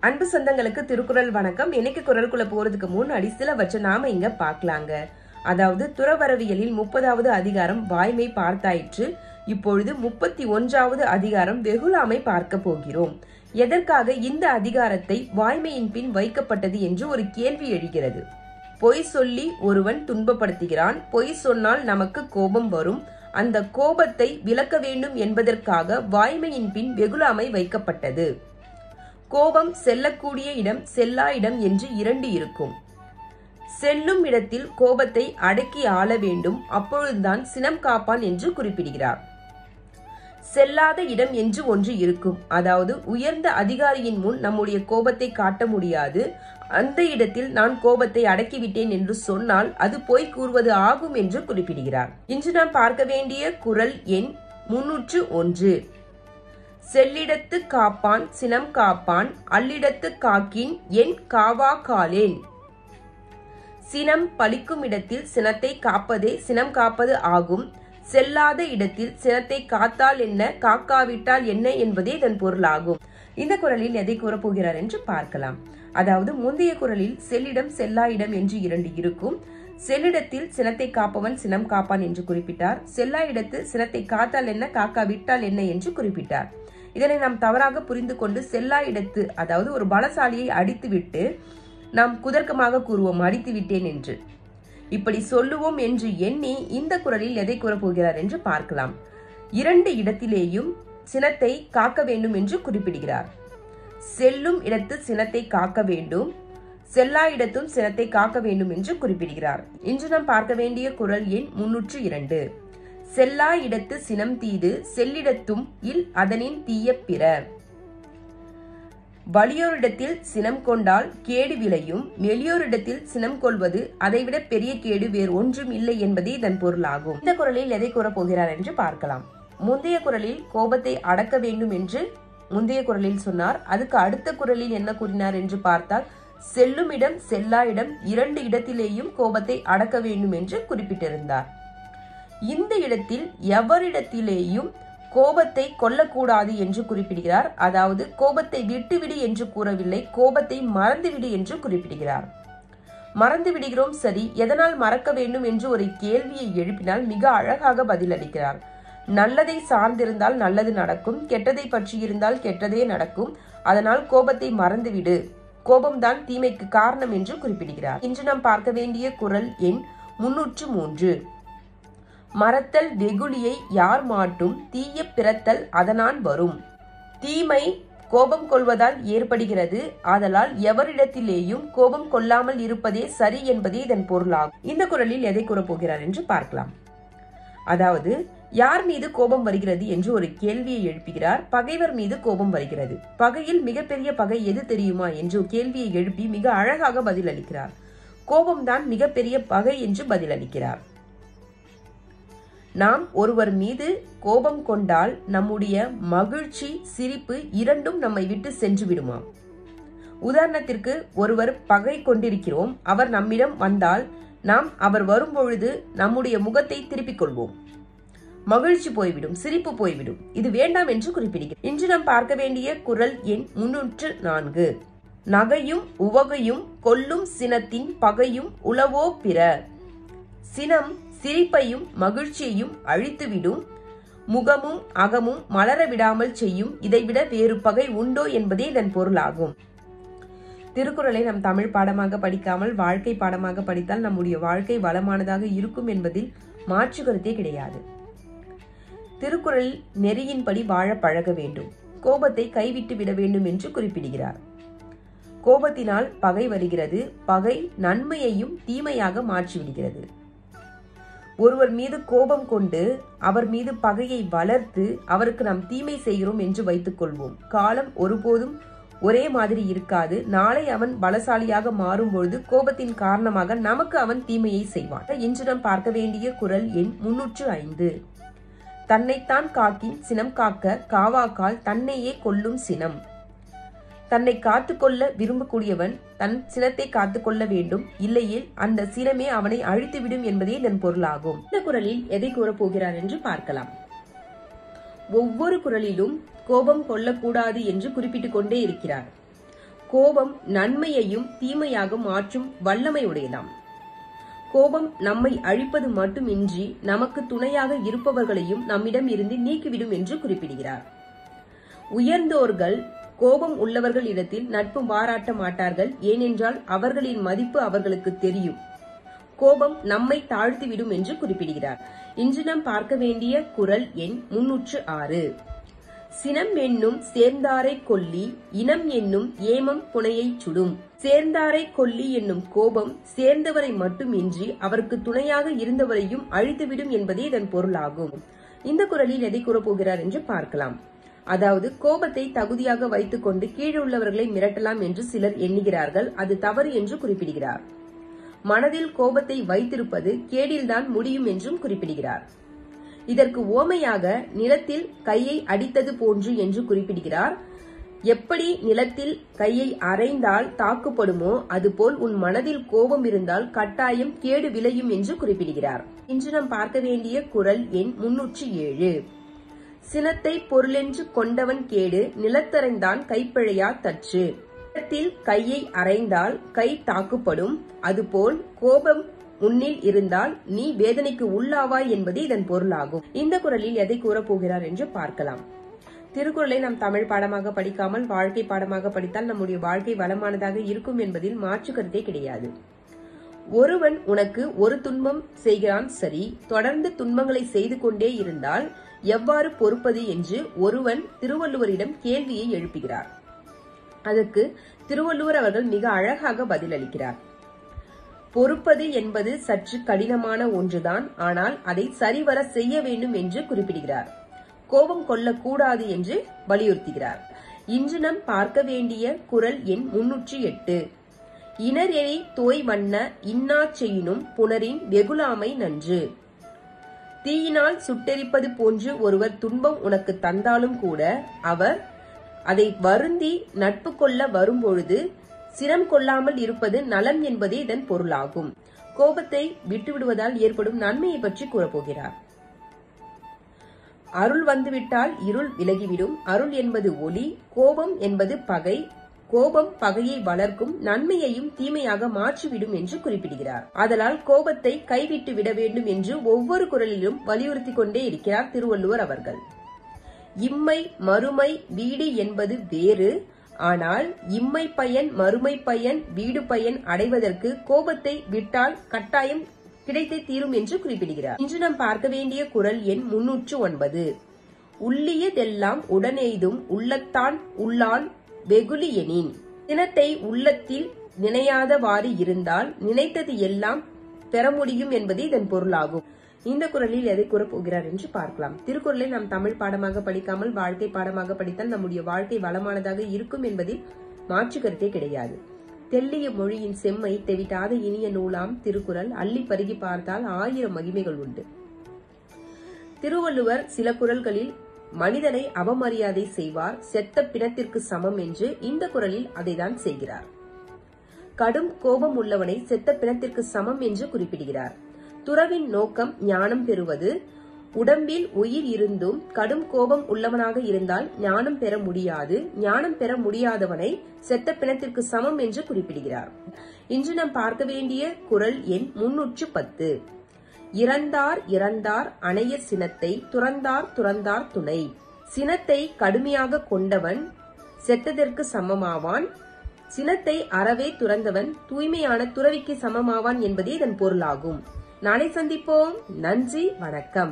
அன்பு சொந்தங்களுக்கு திருக்குறள் வணக்கம். இன்னைக்கு குறளுக்குள்ள போறதுக்கு முன்னாடி சிலவற்றை நாம இங்க பார்க்கலாங்க. அதாவது துறவரவியலில் 30வது அதிகாரம் வாய்மை பார்த்தாயிற்று. இப்பொழுது 31வது அதிகாரம் வெகுளாமை பார்க்க போகிறோம். எதற்காக இந்த அதிகாரத்தை வாய்மையின் பின் வைக்கப்பட்டது என்று ஒரு கேள்வி எழுகிறது. பொய் சொல்லி ஒருவன் துன்பப்படுத்துகிறான். பொய் சொன்னால் நமக்கு கோபம் வரும். அந்த கோபத்தை விலக்க வேண்டும் என்பதற்காக வாய்மையின் பின் வெகுளாமை வைக்கப்பட்டது. கோபம் செல்லக்கூடிய இடம், செல்லா இடம் என்று 2 இருக்கும். செல்லும் இடத்தில் கோபத்தை அடக்கி ஆள வேண்டும். அப்பொழுதுதான் சினம் காப்பான் என்று குறிப்பிடுகிறார். செல்லாத இடம் என்று ஒன்று இருக்கும். அதாவது உயர்ந்த அதிகாரியின் முன் நம்முடைய கோபத்தை காட்ட முடியாது. அந்த இடத்தில் நான் கோபத்தை அடக்கிவிட்டேன் என்று சொன்னால் அது பொய் கூறுவது ஆகும் என்று குறிப்பிடுகிறார். இன்று நாம் பார்க்க வேண்டிய குறள் எண் 301. செல்லிடத்து காப்பான் சினம் காப்பான், அல்லிடத்து காக்கின் என் காவா காலேன். சினம் பலிக்கும் இடத்தில் சினத்தை காப்பதே சினம் காப்பது ஆகும். செல்லாத இடத்தில் சினத்தை காத்தால் என்ன, காக்காவிட்டால் என்ன என்பதே இதன் பொருளாகும். இந்த குறளில் எதை கூறப்போகிறார் என்று பார்க்கலாம். அதாவது முந்தைய குறளில் செல்லிடம் செல்லா இடம் என்று 2 இருக்கும். செல்லிடத்தில் சினத்தை காப்பவன் சினம் காப்பான் என்று குறிப்பிட்டார். செல்லா இடத்து சினத்தை காத்தால் என்ன, காக்கா விட்டால் என்ன என்று குறிப்பிட்டார். இதனை நாம் தவறாக புரிந்து கொண்டு செல்லா இடத்து, அதாவது ஒரு பலசாலியை அடித்து விட்டு நாம் குதர்க்கமாக கூறுவோம் அடித்து விட்டேன் என்று. இப்படி சொல்லுவோம் என்று எண்ணி இந்த குறளில் எதை கூறப்போகிறார் என்று பார்க்கலாம். 2 இடத்திலேயும் சினத்தை காக்க வேண்டும் என்று குறிப்பிடுகிறார். செல்லும் இடத்து சினத்தை காக்க வேண்டும், செல்லா இடத்தும் சினத்தை காக்க வேண்டும் என்று குறிப்பிடுகிறார். இன்று நாம் பார்க்க வேண்டிய குறள் எண் 302. செல்லா இடத்து சினம் தீது, செல்லிடத்தும் இல் அதனின் தீய பிற. வலியோரிடத்தில் சினம் கொண்டால் கேடு விளையும். மெலியோரிடத்தில் சினம் கொள்வது அதைவிட பெரிய கேடு வேறு ஒன்றும் இல்லை என்பதே இதன் பொருளாகும். இந்த குறளில் எதை கூறப்போகிறார் என்று பார்க்கலாம். முந்தைய குறளில் கோபத்தை அடக்க வேண்டும் என்று முந்தைய குறளில் சொன்னார். அதுக்கு அடுத்த குறளில் என்ன கூறினார் என்று பார்த்தால், செல்லும் இடம் செல்லா இடம் 2 இடத்திலேயும் கோபத்தை அடக்க வேண்டும் என்று குறிப்பிட்டிருந்தார். இந்த இடத்தில் எவரிடத்திலேயும் கோபத்தை கொல்லக்கூடாது என்று குறிப்பிடுகிறார். அதாவது கோபத்தை விட்டுவிடு என்று கூறவில்லை, கோபத்தை மறந்துவிடு என்று குறிப்பிடுகிறார். மறந்து விடுகிறோம் சரி, எதனால் மறக்க வேண்டும் என்று ஒரு கேள்வியை எழுப்பினால் மிக அழகாக பதிலளிக்கிறார். நல்லதை சார்ந்திருந்தால் நல்லது நடக்கும், கெட்டதை பற்றி இருந்தால் கெட்டதே நடக்கும். அதனால் கோபத்தை மறந்துவிடு, கோபம்தான் தீமைக்கு காரணம் என்று குறிப்பிடுகிறார். இன்று நாம் பார்க்க வேண்டிய குறள் எண் 303. மறத்தல் வெகுளியை யார் மாட்டும், தீய பிறத்தல் அதனான் வரும். தீமை கோபம் கொள்வதால் ஏற்படுகிறது. ஆதலால் எவரிடத்திலேயும் கோபம் கொள்ளாமல் இருப்பதே சரி என்பதே இதன் பொருளாகும். இந்த குறளில் எதை கூறப்போகிறார் என்று பார்க்கலாம். அதாவது யார் மீது கோபம் வருகிறது என்று ஒரு கேள்வியை எழுப்புகிறார். பகைவர் மீது கோபம் வருகிறது. பகையில் மிகப்பெரிய பகை எது தெரியுமா என்று கேள்வியை எழுப்பி மிக அழகாக பதிலளிக்கிறார். கோபம்தான் மிகப்பெரிய பகை என்று பதிலளிக்கிறார். நாம் ஒருவர் மீது கோபம் கொண்டால் நம்முடைய மகிழ்ச்சி, சிரிப்பு 2ம் நம்மை விட்டு சென்று விடுமாம். உதாரணத்திற்கு ஒருவர் பகை கொண்டிருக்கிறோம், அவர் நம்மிடம் வந்தால் நாம் அவர் வரும்பொழுது நம்முடைய முகத்தை திருப்பிக் கொள்வோம். மகிழ்ச்சி போய்விடும், சிரிப்பு போய்விடும். இது வேண்டாம் என்று குறிப்பிடுகிறோம். இன்று நாம் பார்க்க வேண்டிய குறள் எண் 304. நகையும் உவகையும் கொல்லும் சினத்தின் பகையும் உளவோ பிற. சினம் சிரிப்பையும் மகிழ்ச்சியையும் அழித்துவிடும், முகமும் அகமும் மலர விடாமல் செய்யும். இதைவிட வேறு பகை உண்டோ என்பதே இதன் பொருளாகும். திருக்குறளை நம் தமிழ் பாடமாக படிக்காமல் வாழ்க்கை பாடமாக படித்தால் நம்முடைய வாழ்க்கை வளமானதாக இருக்கும் என்பதில் மாற்று கருத்தே கிடையாது. திருக்குறள் நெறியின்படி வாழ பழக வேண்டும், கோபத்தை கைவிட்டு விட வேண்டும் என்று குறிப்பிடுகிறார். கோபத்தினால் பகை வருகிறது. பகை நன்மையையும் தீமையாக மாற்றிவிடுகிறது. ஒருவர் மீது கோபம் கொண்டு அவர் மீது பகையை வளர்த்து அவருக்கு நாம் தீமை செய்கிறோம் என்று வைத்துக் கொள்வோம். காலம் ஒருபோதும் ஒரே மாதிரி இருக்காது. நாளை அவன் பலசாலியாக மாறும் பொழுது கோபத்தின் காரணமாக நமக்கு அவன் தீமையை செய்வான். இன்று நாம் பார்க்க வேண்டிய குறள் எண் 305. தன்னைத்தான் காக்கின் சினம் காக்க காவாக்கால் தன்னையே கொல்லும் சினம். தன்னை காத்துக்கொள்ள விரும்பக்கூடியவன் தன் சினத்தை காத்துக்கொள்ள வேண்டும், இல்லையில் அந்த சினமே அவனை அழித்துவிடும் என்பதே இதன் பொருளாகும். இந்த குறளில் எதை கூறப்போகிறார் என்று பார்க்கலாம். ஒவ்வொரு குறளிலும் கோபம் கொள்ளக்கூடாது என்று குறிப்பிட்டுக் கொண்டே இருக்கிறார். கோபம் நன்மையையும் தீமையாக மாற்றும் வல்லமை உடையதாம். கோபம் நம்மை அழிப்பது மட்டுமின்றி நமக்கு துணையாக இருப்பவர்களையும் நம்மிடம் இருந்து நீக்கிவிடும் என்று குறிப்பிடுகிறார். உயர்ந்தோர்கள் கோபம் உள்ளவர்கள் இடத்தில் நட்பு பாராட்ட மாட்டார்கள். ஏனென்றால் அவர்களின் மதிப்பு அவர்களுக்கு தெரியும். கோபம் நம்மை தாழ்த்திவிடும் என்று குறிப்பிடுகிறார். இன்று நாம் பார்க்க வேண்டிய குறள் எண் 306. சினம் என்னும் சேர்ந்தாரை கொல்லி, இனம் என்னும் ஏமம் புனையை சுடும். சேர்ந்தாரை கொல்லி என்னும் கோபம் சேர்ந்தவரை மட்டுமின்றி அவருக்கு துணையாக இருந்தவரையும் அழித்துவிடும் என்பதே இதன் பொருளாகும். இந்த குறளில் எதை கூறப்போகிறார் என்று பார்க்கலாம். அதாவது கோபத்தை தகுதியாக வைத்துக் கொண்டு கீழுள்ளவர்களை மிரட்டலாம் என்று சிலர் எண்ணுகிறார்கள். அது தவறு என்று குறிப்பிடுகிறார். மனதில் கோபத்தை வைத்திருப்பது கேடில்தான் முடியும் என்றும் குறிப்பிடுகிறார். இதற்கு ஓமையாக நிலத்தில் கையை அடித்தது போன்று என்று குறிப்பிடுகிறார். எப்படி நிலத்தில் கையை அறைந்தால் தாக்குப்படுமோ அதுபோல் உன் மனதில் கோபம் இருந்தால் கட்டாயம் கேடு விளையும் என்று குறிப்பிடுகிறார். இன்று நாம் பார்க்க வேண்டிய குறள் எண் 307. சினத்தை பொருளென்று கொண்டவன் கேடு, நிலத்தறைந்தான் கைப்பிழையா தற்று. நிலத்தில் கையை அறைந்தால் கை தாக்குப்படும், அதுபோல் கோபம் உன்னில் இருந்தால் நீ வேதனைக்கு உள்ளாவாய் என்பதே இதன் பொருளாகும். இந்த குறளில் எதை கூறப்போகிறார் என்று பார்க்கலாம். திருக்குறளை நாம் தமிழ் பாடமாக படிக்காமல் வாழ்க்கை பாடமாக படித்தால் நம்முடைய வாழ்க்கை வளமானதாக இருக்கும் என்பதில் மாற்று கருத்தே கிடையாது. ஒருவன் உனக்கு ஒரு துன்பம் செய்கிறான், சரி, தொடர்ந்து துன்பங்களை செய்து கொண்டே இருந்தால் எவ்வாறு பொறுப்பது என்று ஒருவன் திருவள்ளுவரிடம் கேள்வியை எழுப்புகிறார். அதற்கு திருவள்ளுவர் அவர்கள் மிக அழகாக பதிலளிக்கிறார். பொறுப்பது என்பது சற்று கடினமான ஒன்றுதான், ஆனால் அதை சரிவர செய்ய வேண்டும் என்று குறிப்பிடுகிறார். கோபம் கொள்ளக்கூடாது என்று வலியுறுத்துகிறார். இன்று நாம் பார்க்க வேண்டிய குறள் எண் 308. இனரெறி தோய் வண்ண இன்னா செய்யினும் புணரின் வெகுளாமை நன்று. தீயினால் சுட்டெரிப்பது போன்று ஒருவர் துன்பம் உனக்கு தந்தாலும் கூட அவர் அதை வருந்தி நட்பு கொள்ள வரும்பொழுது சினம் கொள்ளாமல் இருப்பது நலம் என்பதே இதன் பொருளாகும். கோபத்தை விட்டுவிடுவதால் ஏற்படும் நன்மையை பற்றி கூறப்போகிறார். அருள் வந்துவிட்டால் இருள் விலகிவிடும். அருள் என்பது ஒளி, கோபம் என்பது பகை. கோபம் பகையை வளர்க்கும், நன்மையையும் தீமையாக மாற்றிவிடும் என்று குறிப்பிடுகிறார். ஆதலால் கோபத்தை கைவிட்டு விட வேண்டும் என்று ஒவ்வொரு குறளிலும் வலியுறுத்தி கொண்டே இருக்கிறார் திருவள்ளுவர் அவர்கள். இம்மை மறுமை வீடு என்பது வேறு, ஆனால் இம்மை பயன் மறுமை பயன் வீடு பயன் அடைவதற்கு கோபத்தை விட்டால் கட்டாயம் கிடைத்தே தீரும் என்று குறிப்பிடுகிறார். இன்று நாம் பார்க்க வேண்டிய குறள் எண் 309. உள்ளியதெல்லாம் உடனெய்தும் உள்ளத்தான் உள்ளான் வெகுளி எனின். சினத்தை உள்ளத்தில் நினையாதவாறு இருந்தால் நினைத்தது எல்லாம் பெற முடியும் என்பது இதன் பொருளாகும். இந்த குறளில் எதை கூறப்போகிறார் என்று பார்க்கலாம். திருக்குறளை நாம் தமிழ் பாடமாக படிக்காமல் வாழ்க்கை பாடமாக படித்தால் நம்முடைய வாழ்க்கை வளமானதாக இருக்கும் என்பதில் மாற்று கருத்தே கிடையாது. தெள்ளிய மொழியின் செம்மை தெவிட்டாத இனிய நூலாம் திருக்குறள், அள்ளி பருகி பார்த்தால் 1000 மகிமைகள் உண்டு. திருவள்ளுவர் சில குறள்களில் மனிதனை அவமரியாதை செய்வார், செத்த பிணத்திற்கு சமம் என்று இந்த குறளில் அதைதான் செய்கிறார். கடும் கோபம் உள்ளவனை செத்த பிணத்திற்கு சமம் என்று குறிப்பிடுகிறார். துறவின் நோக்கம் ஞானம் பெறுவது. உடம்பில் உயிர் இருந்தும் கடும் கோபம் உள்ளவனாக இருந்தால் ஞானம் பெற முடியாது. ஞானம் பெற முடியாதவனை செத்த பிணத்திற்கு சமம் என்று குறிப்பிடுகிறார். இன்று நாம் பார்க்க வேண்டிய குறள் எண் 310. இறந்தார் இறந்தார் அணைய சினத்தை, துறந்தார் துறந்தார் துணை. சினத்தை கடுமையாக கொண்டவன் செத்ததற்கு சமமாவான். சினத்தை அறவே துறந்தவன் தூய்மையான துறவிக்கு சமமாவான் என்பதே இதன் பொருளாகும். நாளை சந்திப்போம். நன்றி, வணக்கம்.